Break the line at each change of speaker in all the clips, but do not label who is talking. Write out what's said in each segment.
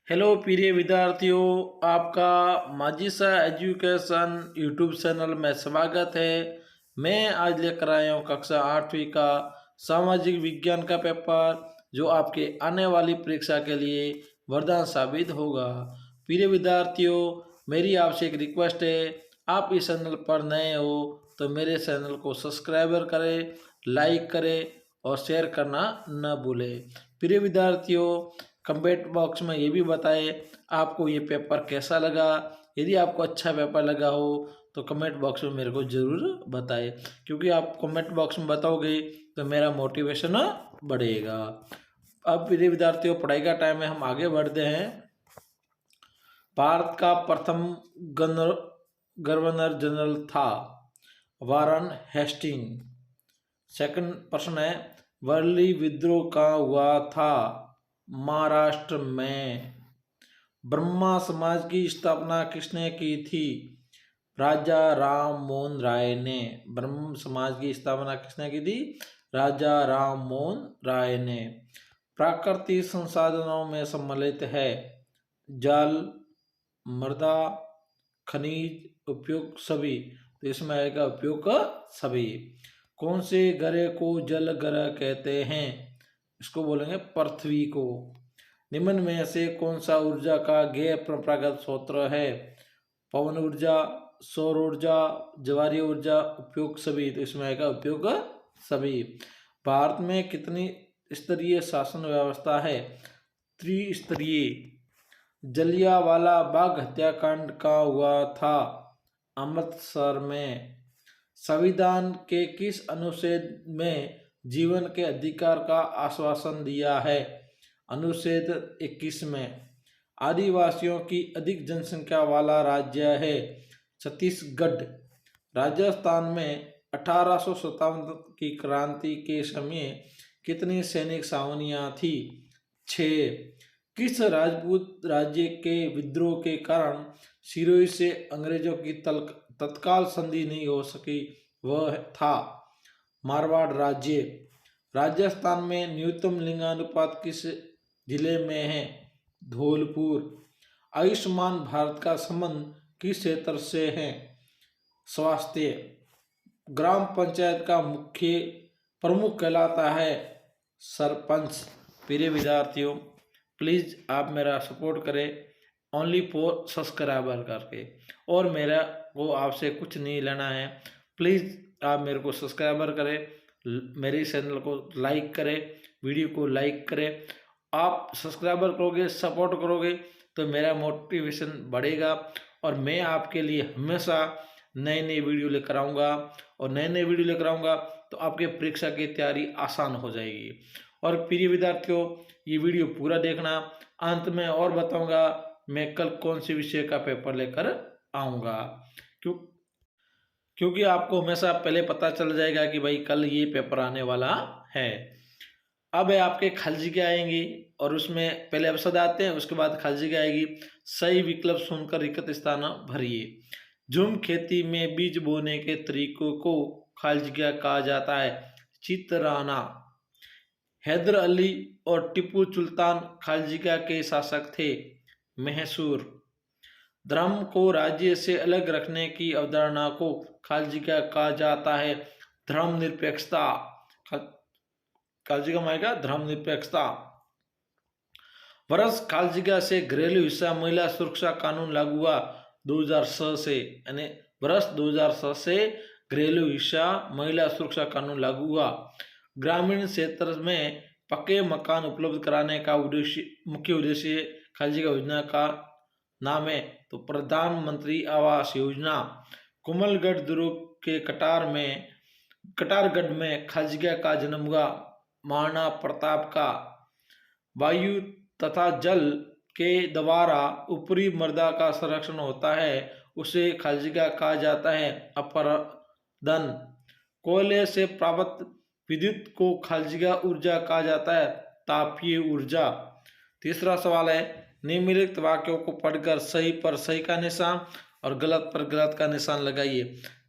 Hello प्रिय विद्यार्थियों, आपका माजिसा एजुकेशन यूट्यूब चैनल में स्वागत है। मैं आज लेकर आया हूँ कक्षा 8वीं का सामाजिक विज्ञान का पेपर, जो आपके आने वाली परीक्षा के लिए वरदान साबित होगा। प्रिय विद्यार्थियों, मेरी आपसे एक रिक्वेस्ट है, आप इस चैनल पर नए हो तो मेरे चैनल को सब्सक्राइबर करें, लाइक करें और शेयर करना न भूलें। प्रिय विद्यार्थियों, कमेंट बॉक्स में ये भी बताएं आपको ये पेपर कैसा लगा। यदि आपको अच्छा पेपर लगा हो तो कमेंट बॉक्स में मेरे को ज़रूर बताएं, क्योंकि आप कमेंट बॉक्स में बताओगे तो मेरा मोटिवेशन बढ़ेगा। अब प्रिय विद्यार्थियों, पढ़ाई का टाइम है, हम आगे बढ़ते हैं। भारत का प्रथम गवर्नर जनरल था वारन हेस्टिंग। सेकंड प्रश्न है, वर्ली विद्रोह कहाँ हुआ था? महाराष्ट्र में। ब्रह्मा समाज की स्थापना किसने की थी? राजा राम मोहन राय ने। ब्रह्म समाज की स्थापना किसने की थी? राजा राम मोहन राय ने। प्राकृतिक संसाधनों में सम्मिलित है जल, मृदा, खनिज, उपयोग सभी। तो इसमें आएगा उपयोग सभी। कौन से ग्रह को जल ग्रह कहते हैं? इसको बोलेंगे पृथ्वी को। निम्न में से कौन सा ऊर्जा का गैर परंपरागत स्रोत है? पवन ऊर्जा, सौर ऊर्जा, ज्वारीय ऊर्जा, उपयोग सभी। तो इसमें आएगा उपयोग सभी। भारत में कितनी स्तरीय शासन व्यवस्था है? त्रिस्तरीय। जलियांवाला बाग हत्याकांड कहाँ हुआ था? अमृतसर में। संविधान के किस अनुच्छेद में जीवन के अधिकार का आश्वासन दिया है? अनुच्छेद 21 में। आदिवासियों की अधिक जनसंख्या वाला राज्य है छत्तीसगढ़। राजस्थान में 1857 की क्रांति के समय कितनी सैनिक छावनियां थी? 6। किस राजपूत राज्य के विद्रोह के कारण सिरोही से अंग्रेजों की तत्काल संधि नहीं हो सकी? वह था मारवाड़ राज्य। राजस्थान में न्यूनतम लिंगानुपात किस जिले में है? धौलपुर। आयुष्मान भारत का संबंध किस क्षेत्र से है? स्वास्थ्य। ग्राम पंचायत का मुख्य प्रमुख कहलाता है सरपंच। प्रिय विद्यार्थियों, प्लीज़ आप मेरा सपोर्ट करें ओनली फॉर सब्सक्राइबर करके, और मेरा को आपसे कुछ नहीं लेना है। प्लीज़ आप मेरे को सब्सक्राइबर करें, मेरे चैनल को लाइक करें, वीडियो को लाइक करें। आप सब्सक्राइबर करोगे, सपोर्ट करोगे तो मेरा मोटिवेशन बढ़ेगा, और मैं आपके लिए हमेशा नए नए वीडियो लेकर आऊँगा, और नए नए वीडियो लेकर आऊँगा तो आपके परीक्षा की तैयारी आसान हो जाएगी। और प्रिय विद्यार्थियों, ये वीडियो पूरा देखना। अंत में और बताऊंगा मैं कल कौन से विषय का पेपर लेकर आऊँगा, क्योंकि आपको हमेशा पहले पता चल जाएगा कि भाई कल ये पेपर आने वाला है। अब है आपके खाली जगह आएंगी, और उसमें पहले अवसद आते हैं, उसके बाद खाली जगह आएगी। सही विकल्प सुनकर रिक्त स्थान भरिए। झूम खेती में बीज बोने के तरीकों को खाली जगह कहा जाता है चितराना। हैदर अली और टीपू सुल्तान खालजी के शासक थे मैसूर। धर्म को राज्य से अलग रखने की अवधारणा को खालजी कहा जाता है धर्मनिरपेक्षता। खालजी का मायका धर्मनिरपेक्षता। वर्ष खालजी से घरेलू हिस्सा महिला सुरक्षा कानून लागू हुआ 2006 से, यानी वर्ष 2006 से घरेलू हिस्सा महिला सुरक्षा कानून लागू हुआ। ग्रामीण क्षेत्र में पक्के मकान उपलब्ध कराने का मुख्य उद्देश्य खालजी का योजना का नाम है तो प्रधानमंत्री आवास योजना। कुमलगढ़ दुर्ग के कटारगढ़ में खालजी का जन्म हुआ। महाराणा प्रताप का वायु तथा जल के द्वारा ऊपरी मृदा का संरक्षण होता है, उसे खालजी कहा जाता है अपरदन। कोयले से प्राप्त विद्युत को खालजी ऊर्जा कहा जाता है तापीय ऊर्जा। तीसरा सवाल है, निम्नलिखित वाक्यों को पढ़कर सही पर सही का निशान और गलत पर गलत का निशान लगाइए।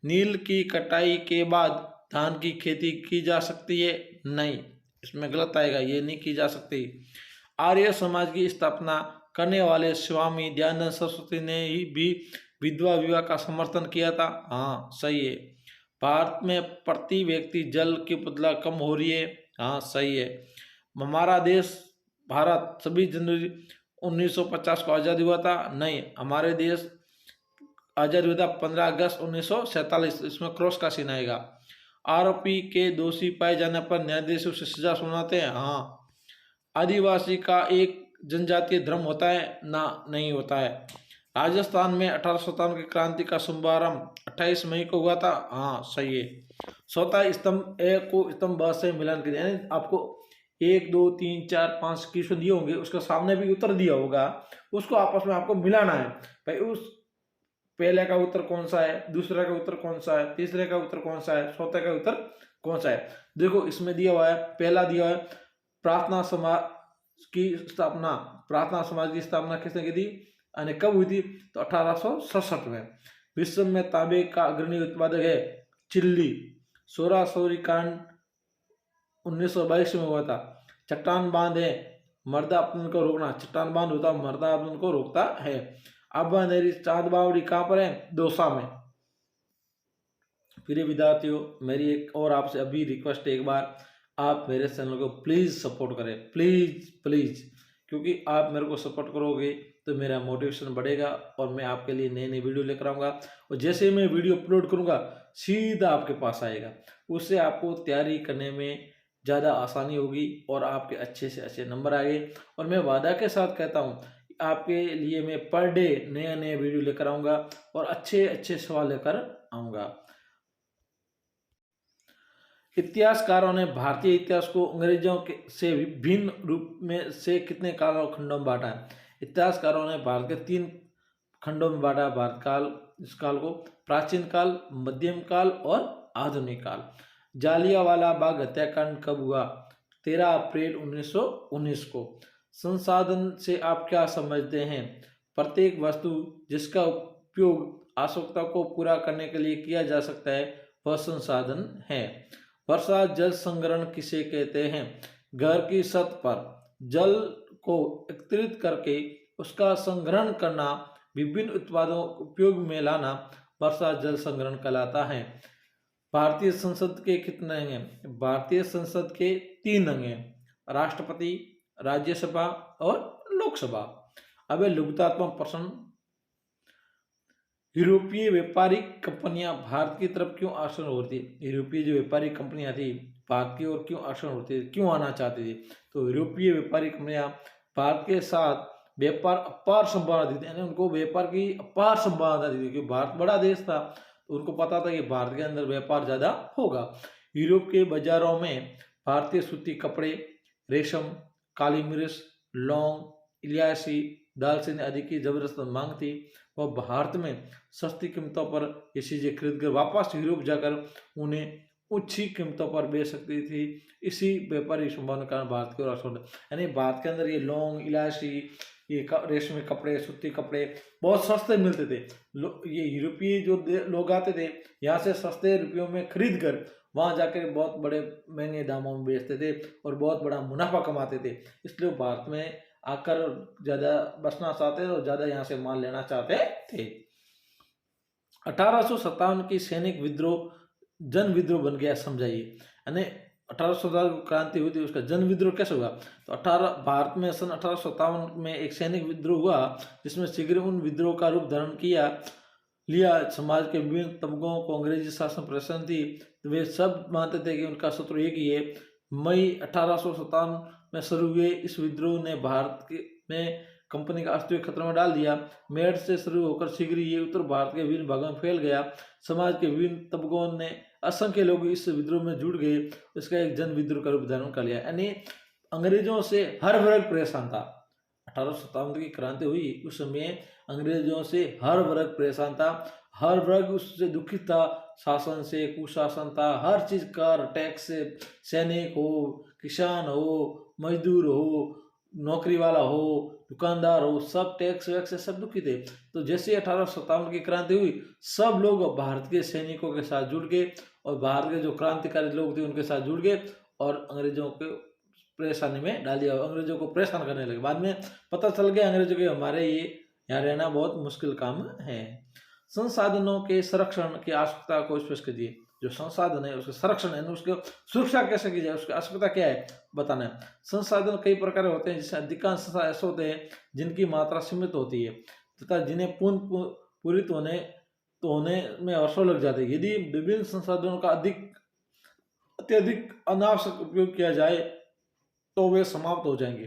नील की कटाई के बाद धान की खेती की जा सकती है? नहीं, इसमें गलत आएगा, ये नहीं की जा सकती। आर्य समाज की स्थापना करने वाले स्वामी दयानंद सरस्वती ने ही भी विधवा विवाह का समर्थन किया था। हाँ सही है। भारत में प्रति व्यक्ति जल की उपलब्धता कम हो रही है। हाँ सही है। हमारा देश भारत 26 जनवरी 1950 को आज़ाद हुआ था। नहीं, हमारे देश आज़ाद हुआ था 15 अगस्त 1947। इसमें क्रॉस का सीन आएगा। आरोपी के दोषी पाए जाने पर न्यायाधीश उसे सजा सुनाते हैं। हाँ। आदिवासी का एक जनजातीय धर्म होता है ना? नहीं होता है। राजस्थान में 1857 की क्रांति का शुभारंभ 28 मई को हुआ था। हाँ सही है। चौथा स्तंभ ए को स्तंभ ब से मिलान कर यानी आपको 1 2 3 4 5 क्वेश्चन दिए होंगे, उसका सामने भी उत्तर दिया होगा, उसको आपस में आपको मिलाना है। भाई उस पहले का उत्तर कौन सा है, दूसरे का उत्तर कौन सा है, तीसरे का उत्तर कौन सा है, चौथे का उत्तर कौन सा है। देखो इसमें दिया हुआ है, पहला दिया हुआ है प्रार्थना समाज की स्थापना। प्रार्थना समाज की स्थापना किसने की थी यानी कब हुई थी? तो 1867 में। विश्व में तांबे का अग्रणी उत्पादक है चिल्ली। सोरा सोरी कांड 1922 में हुआ था। चट्टान बांध है मर्दा अपने को रोकना। चट्टान बांध होता मर्दा अपने को रोकता है। अब्बा नेरी चांद बावड़ी कहाँ पर है? दौसा में। प्रिय विद्यार्थियों, मेरी एक और आपसे अभी रिक्वेस्ट है, एक बार आप मेरे चैनल को प्लीज़ सपोर्ट करें, प्लीज़ प्लीज़, क्योंकि आप मेरे को सपोर्ट करोगे तो मेरा मोटिवेशन बढ़ेगा और मैं आपके लिए नई नई वीडियो लेकर आऊँगा। और जैसे ही मैं वीडियो अपलोड करूँगा सीधा आपके पास आएगा। उससे आपको तैयारी करने में ज़्यादा आसानी होगी और आपके अच्छे से अच्छे नंबर आएंगे। और मैं वादा के साथ कहता हूँ आपके लिए मैं पर डे नया नया वीडियो लेकर आऊँगा और अच्छे अच्छे सवाल लेकर आऊँगा। इतिहासकारों ने भारतीय इतिहास को अंग्रेजों के से भिन्न रूप में से कितने कालखंडों में बांटा है? इतिहासकारों ने भारत के 3 खंडों में बांटा भारत काल, इस काल को प्राचीन काल, मध्यम काल और आधुनिक काल। जालियांवाला बाग हत्याकांड कब हुआ? 13 अप्रैल 1919 को। संसाधन से आप क्या समझते हैं? प्रत्येक वस्तु जिसका उपयोग आवश्यकता को पूरा करने के लिए किया जा सकता है वह संसाधन है। वर्षा जल संग्रहण किसे कहते हैं? घर की छत पर जल को एकत्रित करके उसका संग्रहण करना, विभिन्न उत्पादों उपयोग में लाना वर्षा जल संग्रहण कहलाता है। भारतीय संसद के कितने अंग हैं? भारतीय संसद के 3 अंग हैं, राष्ट्रपति, राज्यसभा और लोकसभा। अब लघुतात्मक प्रश्न, यूरोपीय व्यापारिक कंपनियां भारत की तरफ क्यों आकर्षण होती है? यूरोपीय जो व्यापारिक कंपनियां थी भारत की ओर क्यों आकर्षण होती थी, क्यों आना चाहती थी? तो यूरोपीय व्यापारिक कंपनियां भारत के साथ व्यापार अपार संभावना दी थी, यानी उनको व्यापार की अपार संभावना दी थी, क्योंकि भारत बड़ा देश था तो उनको पता था कि भारत के अंदर व्यापार ज्यादा होगा। यूरोप के बाजारों में भारतीय सूती कपड़े, रेशम, काली मिर्च, लौंग, इलायची, दालचीनी आदि की जबरदस्त मांग थी। वह भारत में सस्ती कीमतों पर ये चीज़ें खरीद कर वापस यूरोप जाकर उन्हें ऊंची कीमतों पर बेच सकती थी। इसी व्यापारी संभावना के कारण भारत की ओर आकर्षण, यानी भारत के अंदर ये लौंग, इलायची, ये रेशमी कपड़े, सूती कपड़े बहुत सस्ते मिलते थे। ये यूरोपीय जो लोग आते थे यहाँ से सस्ते रुपयों में खरीद कर वहाँ जाकर बहुत बड़े महंगे दामों में बेचते थे और बहुत बड़ा मुनाफा कमाते थे। इसलिए भारत में आकर ज़्यादा बसना चाहते थे और ज़्यादा यहाँ से माल लेना चाहते थे। 1857 की सैनिक विद्रोह जन विद्रोह बन गया, समझाइए। यानी 1857 को क्रांति हुई थी, उसका जन विद्रोह कैसे हुआ? तो भारत में सन 1857 में एक सैनिक विद्रोह हुआ जिसमें शीघ्र उन विद्रोह का रूप धारण लिया। समाज के विभिन्न तबकों को अंग्रेजी शासन पसंद थी, तो वे सब मानते थे कि उनका शत्रु एक ही है। मई 1857 में शुरू हुए इस विद्रोह ने भारत में कंपनी का अस्तित्व खतरे में डाल दिया। मेरठ से शुरू होकर शीघ्र ये उत्तर भारत के विभिन्न भागों में फैल गया। समाज के विभिन्न तबकों ने असंख्य लोग इस विद्रोह में जुड़ गए। इसका एक जन विद्रोह का रूप धारण कर लिया, यानी अंग्रेजों से हर वर्ग परेशान था। 1857 की क्रांति हुई उस समय अंग्रेजों से हर वर्ग परेशान था, हर वर्ग उससे दुखित था, शासन से, कुशासन था, हर चीज कर, टैक्स से, सैनिक हो, किसान हो, मजदूर हो, नौकरी वाला हो, दुकानदार हो, सब टैक्स वैक्स से सब दुखी थे। तो जैसे 1857 की क्रांति हुई सब लोग भारत के सैनिकों के साथ जुड़ गए और भारत के जो क्रांतिकारी लोग थे उनके साथ जुड़ गए और अंग्रेजों के परेशानी में डाल दिया, अंग्रेजों को परेशान करने लगे। बाद में पता चल गया अंग्रेजों के हमारे ये यहाँ रहना बहुत मुश्किल काम है। संसाधनों के संरक्षण की आवश्यकता को स्पष्ट कीजिए। जो संसाधन है उसके संरक्षण है, उसकी सुरक्षा कैसे की जाए, उसकी आवश्यकता क्या है बताना है। संसाधन कई प्रकार होते हैं, जिसमें अधिकांश संसाधन ऐसे होते हैं जिनकी मात्रा सीमित होती है तथा जिन्हें पूरित होने में वर्षों लग जाते हैं। यदि विभिन्न संसाधनों का अत्यधिक अनावश्यक उपयोग किया जाए तो वे समाप्त हो जाएंगे।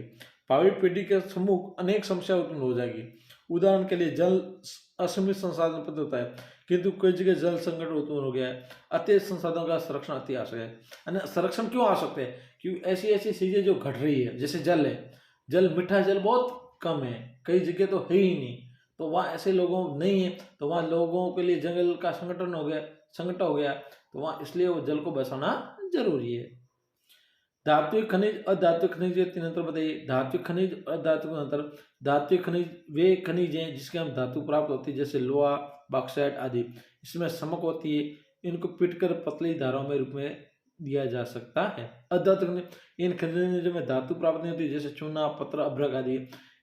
भावी पीढ़ी के सम्मुख अनेक समस्या उत्पन्न हो जाएगी। उदाहरण के लिए जल असीमित संसाधन उपलब्ध होता है, किंतु कई जगह जल संकट उत्पन्न हो गया है। अत्यधिक संसाधनों का संरक्षण अति आवश्यक है। संरक्षण क्यों आवश्यक है? क्योंकि ऐसी ऐसी चीजें जो घट रही है, जैसे जल है, मीठा जल बहुत कम है, कई जगह तो है ही नहीं, तो वहाँ ऐसे लोगों नहीं है, तो वहाँ लोगों के लिए जंगल का संकट हो गया, तो वहाँ इसलिए वो जल को बचाना जरूरी है। धात्विक खनिज, अधात्विक खनिज, ये तीन अंतर बताइए। धात्विक खनिज, अधात्विक अंतर। धात्विक खनिज वे खनिज हैं जिसके हम धातु प्राप्त होती है, जैसे लोहा, बॉक्साइट आदि। इसमें समक होती है, इनको पीटकर पतली धाराओं में रूप में दिया जा सकता है। अधात्विक खनिज, इन खनिजों में धातु प्राप्त नहीं होती, जैसे चूना, पत्थर, अभ्रक आदि।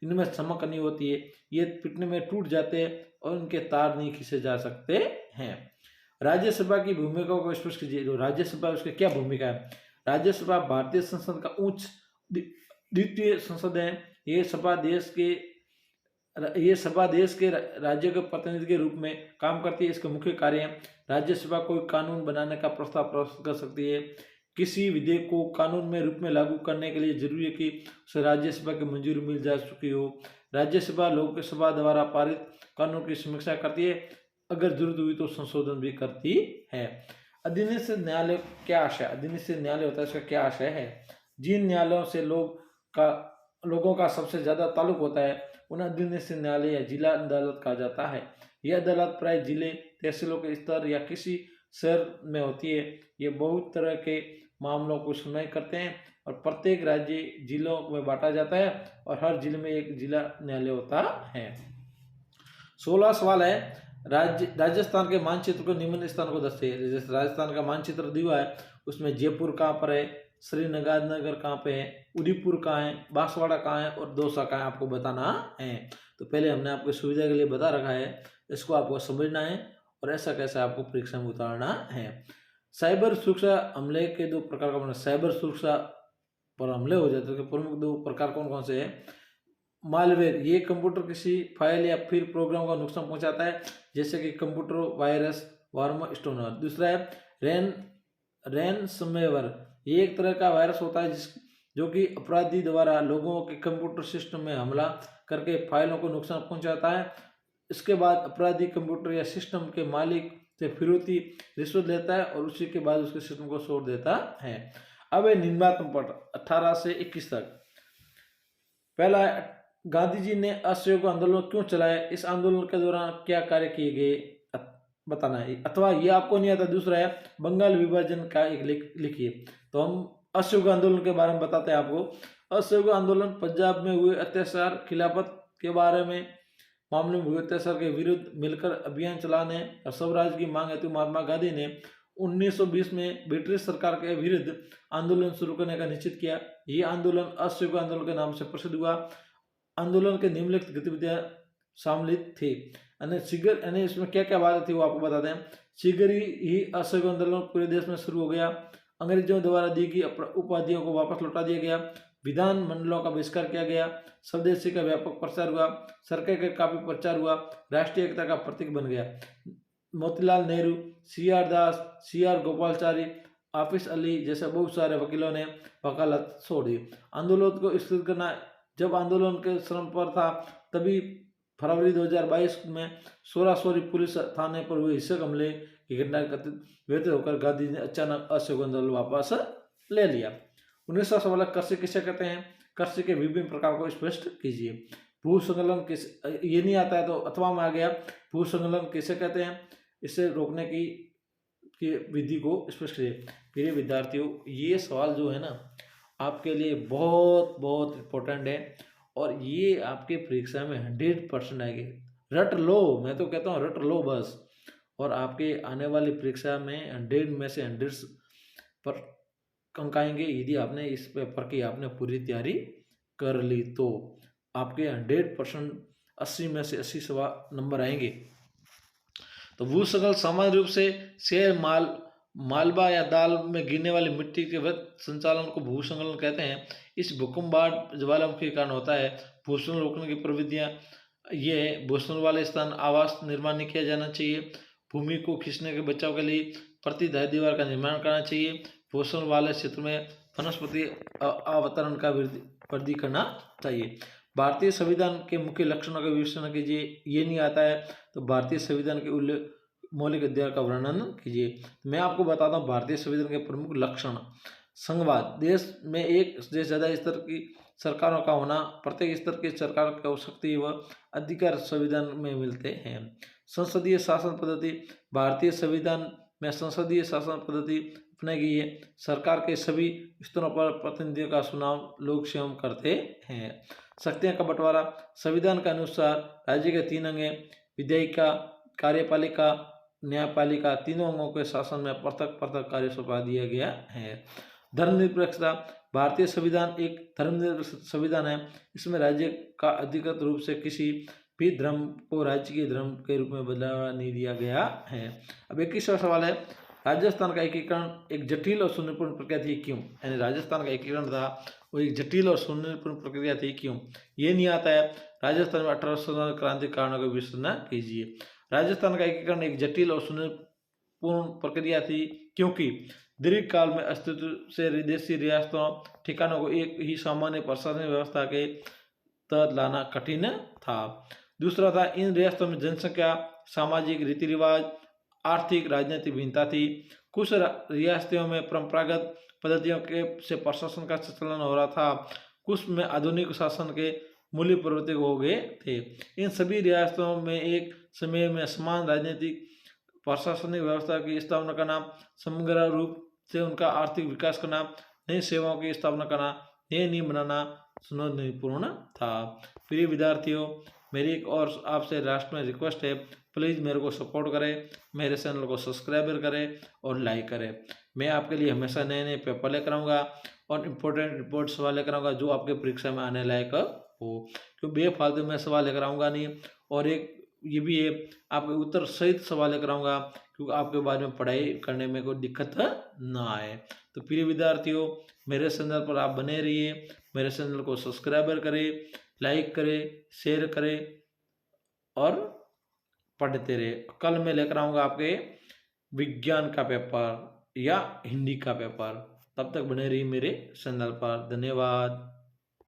इनमें समक नहीं होती है, ये पीटने में टूट जाते हैं और इनके तार नहीं खींचे जा सकते हैं। राज्यसभा की भूमिका को स्पष्ट कीजिए। जो राज्यसभा उसकी क्या भूमिका है? राज्यसभा भारतीय संसद का उच्च द्वितीय संसद है। ये सभा देश के राज्य के प्रतिनिधि के रूप में काम करती है। इसके मुख्य कार्य है, राज्यसभा कोई कानून बनाने का प्रस्ताव प्रस्तुत कर सकती है। किसी विधेयक को कानून में रूप में लागू करने के लिए जरूरी है कि उसे राज्यसभा की मंजूरी मिल जा चुकी हो। राज्यसभा लोकसभा द्वारा पारित कानून की समीक्षा करती है, अगर जरूरत हुई तो संशोधन भी करती है। अधिनिष्ठ न्यायालय क्या आशय? अधिनिष्ठ न्यायालय होता है, इसका क्या आशय है? जिन न्यायालयों से लोगों का सबसे ज्यादा ताल्लुक होता है उन्हें अधिनिष्ठ न्यायालय या जिला अदालत कहा जाता है। यह अदालत प्राय जिले, तहसीलों के स्तर या किसी शहर में होती है। ये बहुत तरह के मामलों को सुनवाई करते हैं और प्रत्येक राज्य जिलों में बांटा जाता है और हर जिले में एक जिला न्यायालय होता है। 16 सवाल है। राजस्थान के मानचित्र को निम्न स्थान को दर्शाइए। जैसे राजस्थान का मानचित्र दिया है, उसमें जयपुर कहाँ पर है, श्रीगंगानगर कहाँ पे है, उदयपुर कहाँ है, बांसवाड़ा कहाँ है और दौसा कहाँ है, आपको बताना है। तो पहले हमने आपको सुविधा के लिए बता रखा है, इसको आपको समझना है और ऐसा कैसे आपको परीक्षा में उतारना है। साइबर सुरक्षा हमले के दो प्रकार का, साइबर सुरक्षा पर हमले हो जाते हैं, प्रमुख दो प्रकार कौन कौन से हैं? मालवेयर, ये कंप्यूटर किसी फाइल या फिर प्रोग्राम का नुकसान पहुंचाता है, जैसे कि कंप्यूटर वायरस, वर्म स्टोनर। दूसरा है रैनसमवेयर, ये एक तरह का वायरस होता है जो कि अपराधी द्वारा लोगों के कंप्यूटर सिस्टम में हमला करके फाइलों को नुकसान पहुंचाता है। इसके बाद अपराधी कंप्यूटर या सिस्टम के मालिक से फिरौती रिश्वत लेता है और उसी के बाद उसके सिस्टम को छोड़ देता है। अब निम्नात्मक पट 18 से 21 तक। पहला, गांधी जी ने असहयोग आंदोलन क्यों चलाया, इस आंदोलन के दौरान क्या कार्य किए गए बताना है, अथवा ये आपको नहीं आता। दूसरा है बंगाल विभाजन का एक लिखिए। तो हम असहयोग आंदोलन के बारे में बताते हैं आपको। असहयोग आंदोलन पंजाब में हुए अत्याचार, खिलाफत के बारे में मामले में हुए अत्याचार के विरुद्ध मिलकर अभियान चलाने और स्वराज की मांग हेतु महात्मा गांधी ने 1920 में ब्रिटिश सरकार के विरुद्ध आंदोलन शुरू करने का निश्चित किया। ये आंदोलन असहयोग आंदोलन के नाम से प्रसिद्ध हुआ। आंदोलन के निम्नलिखित गतिविधियां शामिल थी। इसमें क्या क्या बात थी वो आपको बताते हैं। शीघ्र ही असहयोग आंदोलन पूरे देश में शुरू हो गया। अंग्रेजों द्वारा दी गई उपाधियों को वापस लौटा दिया गया। विधान मंडलों का बहिष्कार किया गया। स्वदेशी का व्यापक प्रचार हुआ। सरकार का काफी प्रचार हुआ। राष्ट्रीय एकता का प्रतीक बन गया। मोतीलाल नेहरू, CR दास, CR गोपालाचारी, हाफिज अली जैसे बहुत सारे वकीलों ने वकालत छोड़ दी। आंदोलन को स्थगित करना, जब आंदोलन के श्रम पर था तभी फरवरी 2022 में सोरासोरी पुलिस थाने पर हुए हिंसक हमले की घटना व्यतीत होकर गांधी ने अचानक असहयोग आंदोलन वापस ले लिया। 19 सवाल, कृषि किसे कहते हैं? कृषि के विभिन्न प्रकार को स्पष्ट कीजिए। भू संकलन ये नहीं आता है तो अथवा में आ गया। भू संकलन किसे कहते हैं? इसे रोकने की विधि को स्पष्ट कीजिए। प्रिय विद्यार्थियों, ये सवाल जो है ना आपके लिए बहुत बहुत इम्पोर्टेंट है और ये आपके परीक्षा में 100% आएगी। रट लो, मैं तो कहता हूँ रट लो बस, और आपके आने वाली परीक्षा में 100 में से 100 पर अंक आएंगे यदि आपने इस पेपर की आपने पूरी तैयारी कर ली तो। आपके 100% 80 में से 80 नंबर आएंगे। तो भूस्खलन सामान्य रूप से शेर मालबा या दाल में गिरने वाली मिट्टी के वृत्त संचालन को भूस्खलन कहते हैं। इस भूकंपवाद ज्वालामुखी के कारण होता है। भूस्खलन रोकने की प्रविधियां ये है, भूस्खलन वाले स्थान आवास निर्माण नहीं किया जाना चाहिए। भूमि को खींचने के बचाव के लिए प्रतिधाय दीवार का निर्माण करना चाहिए। भूस्खलन वाले क्षेत्र में वनस्पति अवतरण का वृद्धि करना चाहिए। भारतीय संविधान के मुख्य लक्षणों का विश्लेषण कीजिए। ये नहीं आता है तो भारतीय संविधान के मौलिक अधिकार का वर्णन कीजिए। मैं आपको बताता हूँ भारतीय संविधान के प्रमुख लक्षण। संघवाद, देश में एक से ज्यादा स्तर की सरकारों का होना, प्रत्येक स्तर की सरकार को शक्ति व अधिकार संविधान में मिलते हैं। संसदीय शासन पद्धति, भारतीय संविधान में संसदीय शासन पद्धति अपनाई गई है। सरकार के सभी स्तरों पर प्रतिनिधियों का चुनाव लोग स्वयं करते हैं। शक्तियां का बंटवारा, संविधान के अनुसार राज्य के 3 अंग हैं, विधायिका, कार्यपालिका, न्यायपालिका। तीनों अंगों के शासन में पृथक पृथक कार्य सौंपा दिया गया है। धर्मनिरपेक्षता, भारतीय संविधान एक धर्मनिरपेक्ष संविधान है। इसमें राज्य का अधिकृत रूप से किसी भी धर्म को राज्य के धर्म के रूप में बदलावा नहीं दिया गया है। अब 21वां सवाल है, राजस्थान का एकीकरण एक जटिल और सुनिपूर्ण प्रक्रिया थी क्यों? यानी राजस्थान का एकीकरण था वो एक जटिल और सुनिपूर्ण प्रक्रिया थी क्यों? ये नहीं आता है। राजस्थान में 1870 क्रांति के कारणों का विश्लेषण कीजिए। राजस्थान का एकीकरण एक जटिल और सुनिपूर्ण प्रक्रिया थी क्योंकि दीर्घकाल में अस्तित्व से विदेशी रियासतों ठिकानों को एक ही सामान्य प्रशासनिक व्यवस्था के तहत लाना कठिन था। दूसरा था, इन रियासतों में जनसंख्या, सामाजिक रीति रिवाज, आर्थिक राजनीतिक भिन्नता थी। कुछ रियासतों में परंपरागत पद्धतियों के से प्रशासन का संचालन हो रहा था, कुछ में आधुनिक शासन के मूल्य परिवर्तित हो गए थे। इन सभी रियासतों में एक समय में समान राजनीतिक प्रशासनिक व्यवस्था की स्थापना करना, समग्र रूप से उनका आर्थिक विकास करना, नई सेवाओं की स्थापना करना, नए नियम बनाना चुनौतीपूर्ण था। प्रिय विद्यार्थियों, मेरी एक और आपसे लास्ट में रिक्वेस्ट है, प्लीज़ मेरे को सपोर्ट करें, मेरे चैनल को सब्सक्राइब करें और लाइक करें। मैं आपके लिए हमेशा नए नए पेपर लेकर आऊँगा और इम्पोर्टेंट रिपोर्ट सवाल लेकर आऊँगा जो आपके परीक्षा में आने लायक हो, क्योंकि बेफालतू में सवाल लेकर आऊँगा नहीं। और एक ये भी है, आपके उत्तर सहित सवाल लेकर आऊँगा क्योंकि आपके बारे में पढ़ाई करने में कोई दिक्कत ना आए। तो प्रिय विद्यार्थियों, मेरे चैनल पर आप बने रहिए, मेरे चैनल को सब्सक्राइब करें, लाइक करें, शेयर करें और पढ़ते रहे। कल मैं लेकर आऊँगा आपके विज्ञान का पेपर या हिंदी का पेपर। तब तक बने रहिए मेरे चैनल पर। धन्यवाद।